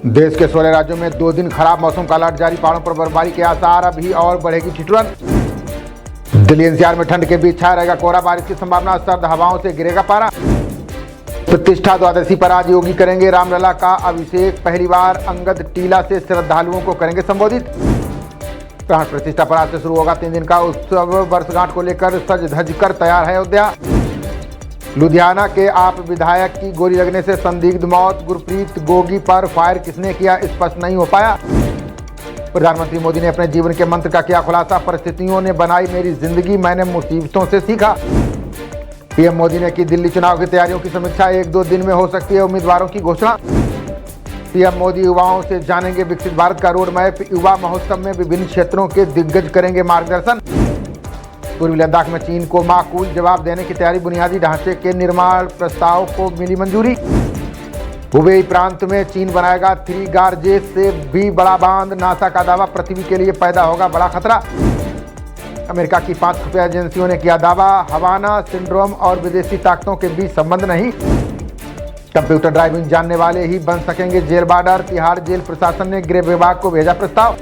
देश के 16 राज्यों में 2 दिन खराब मौसम का अलर्ट जारी, पहाड़ों पर बर्फबारी के आसार, अभी और बढ़ेगी ठिठुरन। दिल्ली एनसीआर में ठंड के बीच छाया रहेगा कोहरा, बारिश की संभावना, सर्द हवाओं से गिरेगा पारा। प्रतिष्ठा द्वादशी पर आज योगी करेंगे रामलला का अभिषेक, पहली बार अंगद टीला से श्रद्धालुओं को करेंगे संबोधित। प्राण प्रतिष्ठा पर आज से शुरू होगा 3 दिन का उत्सव, वर्षगांठ को लेकर सज धज कर तैयार है अयोध्या। लुधियाना के आप विधायक की गोली लगने से संदिग्ध मौत, गुरप्रीत गोगी पर फायर किसने किया स्पष्ट नहीं हो पाया। प्रधानमंत्री मोदी ने अपने जीवन के मंत्र का किया खुलासा, परिस्थितियों ने बनाई मेरी जिंदगी, मैंने मुसीबतों से सीखा। पीएम मोदी ने की दिल्ली चुनाव की तैयारियों की समीक्षा, 1-2 दिन में हो सकती है उम्मीदवारों की घोषणा। पीएम मोदी युवाओं से जानेंगे विकसित भारत का रोड मैप, युवा महोत्सव में विभिन्न क्षेत्रों के दिग्गज करेंगे मार्गदर्शन। पूर्वी लद्दाख में चीन को माकूल जवाब देने की तैयारी, बुनियादी ढांचे के निर्माण प्रस्ताव को मिली मंजूरी। हुबेई प्रांत में चीन बनाएगा 3 गारजेस से भी बड़ा बांध, नासा का दावा, पृथ्वी के लिए पैदा होगा बड़ा खतरा। अमेरिका की 5 खुफिया एजेंसियों ने किया दावा, हवाना सिंड्रोम और विदेशी ताकतों के बीच संबंध नहीं। कंप्यूटर ड्राइविंग जानने वाले ही बन सकेंगे जेल वार्डर, तिहाड़ जेल प्रशासन ने गृह विभाग को भेजा प्रस्ताव।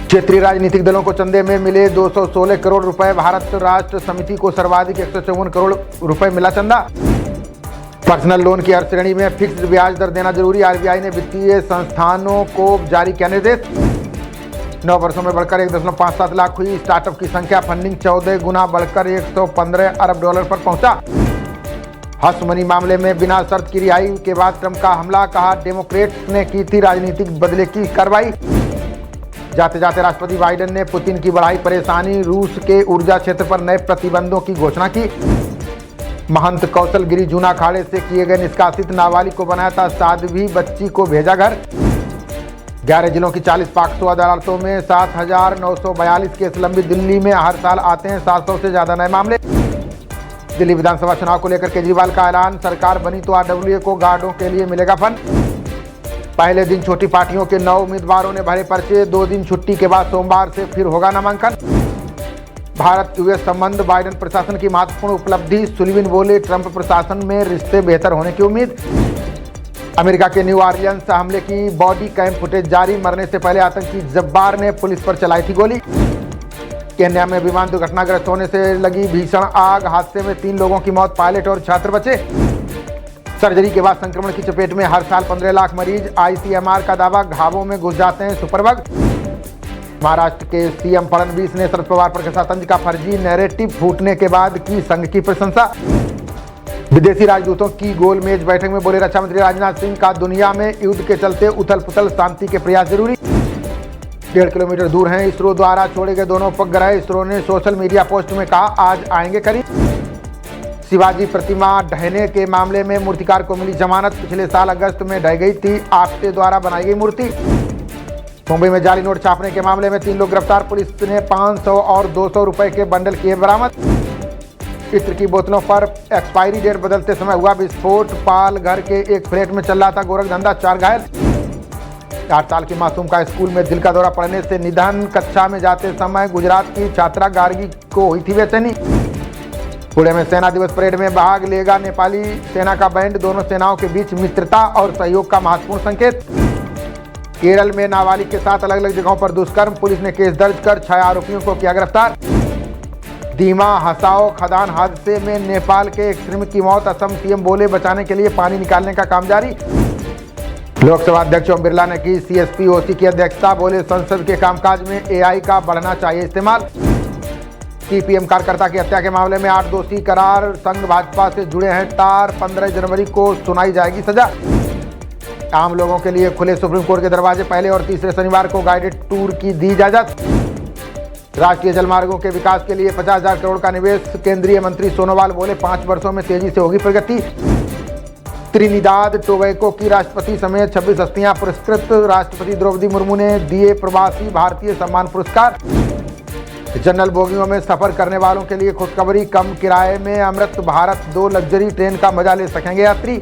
क्षेत्रीय राजनीतिक दलों को चंदे में मिले 216 करोड़ रुपए, भारत राष्ट्र समिति को सर्वाधिक 154 करोड़ रुपए मिला चंदा। पर्सनल लोन की हर श्रेणी में फिक्स्ड ब्याज दर देना जरूरी, आरबीआई ने वित्तीय संस्थानों को जारी किया निर्देश। 9 वर्षों में बढ़कर 1.57 लाख हुई स्टार्टअप की संख्या, फंडिंग 14 गुना बढ़कर $115 अरब पर पहुंचा। हर्ष मनी मामले में बिना शर्त की रिहाई के बाद ट्रंप का हमला, कहा डेमोक्रेट्स ने की थी राजनीतिक बदले की कार्रवाई। जाते जाते राष्ट्रपति बाइडेन ने पुतिन की बढ़ाई परेशानी, रूस के ऊर्जा क्षेत्र पर नए प्रतिबंधों की घोषणा की। महंत कौशल गिरी जूना अखाड़े से किए गए निष्कासित, नाबालिग को बनाया था साध्वी बच्ची को भेजा घर। 11 जिलों की 40 पॉक्सो अदालतों में 7,942 केस लंबित, दिल्ली में हर साल आते हैं 700 से ज्यादा नए मामले। दिल्ली विधानसभा चुनाव को लेकर केजरीवाल का ऐलान, सरकार बनी तो आरडब्ल्यूए को गार्डों के लिए मिलेगा फंड। पहले दिन छोटी पार्टियों के 9 उम्मीदवारों ने भरे पर्चे, 2 दिन छुट्टी के बाद सोमवार से फिर होगा नामांकन। भारत यूएस संबंध, बाइडेन प्रशासन की महत्वपूर्ण उपलब्धि, सुलिवन बोले ट्रंप प्रशासन में रिश्ते बेहतर होने की उम्मीद। अमेरिका के न्यू ऑरलियंस हमले की बॉडी कैम फुटेज जारी, मरने से पहले आतंकी जब्बार ने पुलिस पर चलाई थी गोली। केन्या में विमान दुर्घटनाग्रस्त होने से लगी भीषण आग, हादसे में 3 लोगों की मौत, पायलट और छात्र बचे। सर्जरी के बाद संक्रमण की चपेट में हर साल 15 लाख मरीज, आईसीएमआर का दावा, घावों में घुस जाते हैं सुपरबग। महाराष्ट्र के सीएम फडणवीस ने शरद पवार पर कसा तंज का फर्जी नैरेटिव, फूटने के बाद की संघ की प्रशंसा। विदेशी राजदूतों की गोलमेज बैठक में बोले रक्षा मंत्री राजनाथ सिंह, का दुनिया में युद्ध के चलते उथल पुथल, शांति के प्रयास जरूरी। 1.5 किलोमीटर दूर हैं इसरो द्वारा छोड़े गए दोनों उपग्रह, इसरो ने सोशल मीडिया पोस्ट में कहा आज आएंगे करीब। शिवाजी प्रतिमा ढहने के मामले में मूर्तिकार को मिली जमानत, पिछले साल अगस्त में ढह गई थी आपटे द्वारा बनाई गई मूर्ति। मुंबई में जाली नोट छापने के मामले में 3 लोग गिरफ्तार, पुलिस ने 500 और 200 रुपए के बंडल किए बरामद। इत्र की बोतलों पर एक्सपायरी डेट बदलते समय हुआ विस्फोट, पालघर के एक फ्लैट में चल रहा था गोरख धंधा, 4 घायल। 8 साल की मासूम का स्कूल में दिल का दौरा पड़ने से निधन, कक्षा में जाते समय गुजरात की छात्रा गार्गी को हुई थी बेचैनी। पुणे में सेना दिवस परेड में भाग लेगा नेपाली सेना का बैंड, दोनों सेनाओं के बीच मित्रता और सहयोग का महत्वपूर्ण संकेत। केरल में नाबालिग के साथ अलग अलग जगहों पर दुष्कर्म, पुलिस ने केस दर्ज कर 6 आरोपियों को किया गिरफ्तार। दीमा हसाओ खदान हादसे में नेपाल के एक श्रमिक की मौत, असम सीएम बोले बचाने के लिए पानी निकालने का काम जारी। लोकसभा अध्यक्ष ओम बिरला ने की सीएसपीओसी की अध्यक्षता, बोले संसद के कामकाज में एआई का बढ़ना चाहिए इस्तेमाल। सीपीएम कार्यकर्ता की हत्या के मामले में 8 दोषी करार, संघ भाजपा से जुड़े हैं तार, 15 जनवरी को सुनाई जाएगी सजा। आम लोगों के लिए खुले सुप्रीम कोर्ट के दरवाजे, पहले और तीसरे शनिवार को गाइडेड टूर की दी इजाजत। राष्ट्रीय जलमार्गों के विकास के लिए 50,000 करोड़ का निवेश, केंद्रीय मंत्री सोनोवाल बोले 5 वर्षों में तेजी से होगी प्रगति। त्रिनिदाद टोबैगो की राष्ट्रपति समेत 26 हस्तियां पुरस्कृत, राष्ट्रपति द्रौपदी मुर्मू ने दिए प्रवासी भारतीय सम्मान पुरस्कार। जनरल बोगियों में सफर करने वालों के लिए खुशखबरी, कम किराए में अमृत भारत 2 लग्जरी ट्रेन का मजा ले सकेंगे यात्री।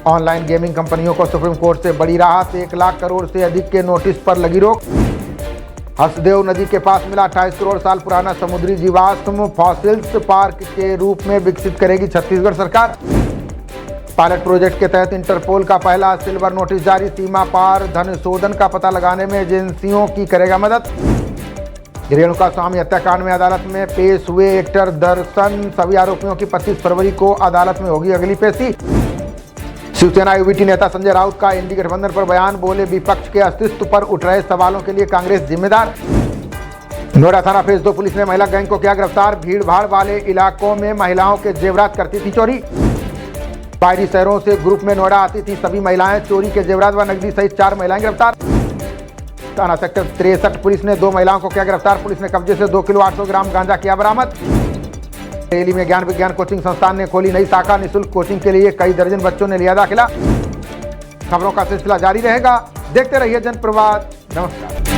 ऑनलाइन गेमिंग कंपनियों को सुप्रीम कोर्ट से बड़ी राहत, 1 लाख करोड़ से अधिक के नोटिस पर लगी रोक। हसदेव नदी के पास मिला 28 करोड़ साल पुराना समुद्री जीवाश्म फॉसिल्स पार्क के रूप में विकसित करेगी छत्तीसगढ़ सरकार। पायलट प्रोजेक्ट के तहत इंटरपोल का पहला सिल्वर नोटिस जारी, सीमा पार धन शोधन का पता लगाने में एजेंसियों की करेगा मदद। रेणुका स्वामी हत्याकांड में अदालत में पेश हुए एक्टर दर्शन, सभी आरोपियों की 25 फरवरी को अदालत में होगी अगली पेशी। शिवसेना यूबीटी नेता संजय राउत का इंडी गठबंधन पर बयान, बोले विपक्ष के अस्तित्व पर उठ रहे सवालों के लिए कांग्रेस जिम्मेदार। नोएडा थाना फेज 2 पुलिस ने महिला गैंग को किया गिरफ्तार, भीड़ भाड़ वाले इलाकों में महिलाओं के जेवरात करती थी चोरी। बाहरी शहरों से ग्रुप में नोएडा आती थी सभी महिलाएं, चोरी के जेवरात व नकदी सहित 4 महिलाएं गिरफ्तार। थाना सेक्टर 63 पुलिस ने 2 महिलाओं को किया गिरफ्तार, पुलिस ने कब्जे से 2 किलो 800 ग्राम गांजा किया बरामद। दिल्ली में ज्ञान विज्ञान कोचिंग संस्थान ने खोली नई शाखा, निःशुल्क कोचिंग के लिए कई दर्जन बच्चों ने लिया दाखिला। खबरों का सिलसिला जारी रहेगा, देखते रहिए जनप्रवाद। नमस्कार।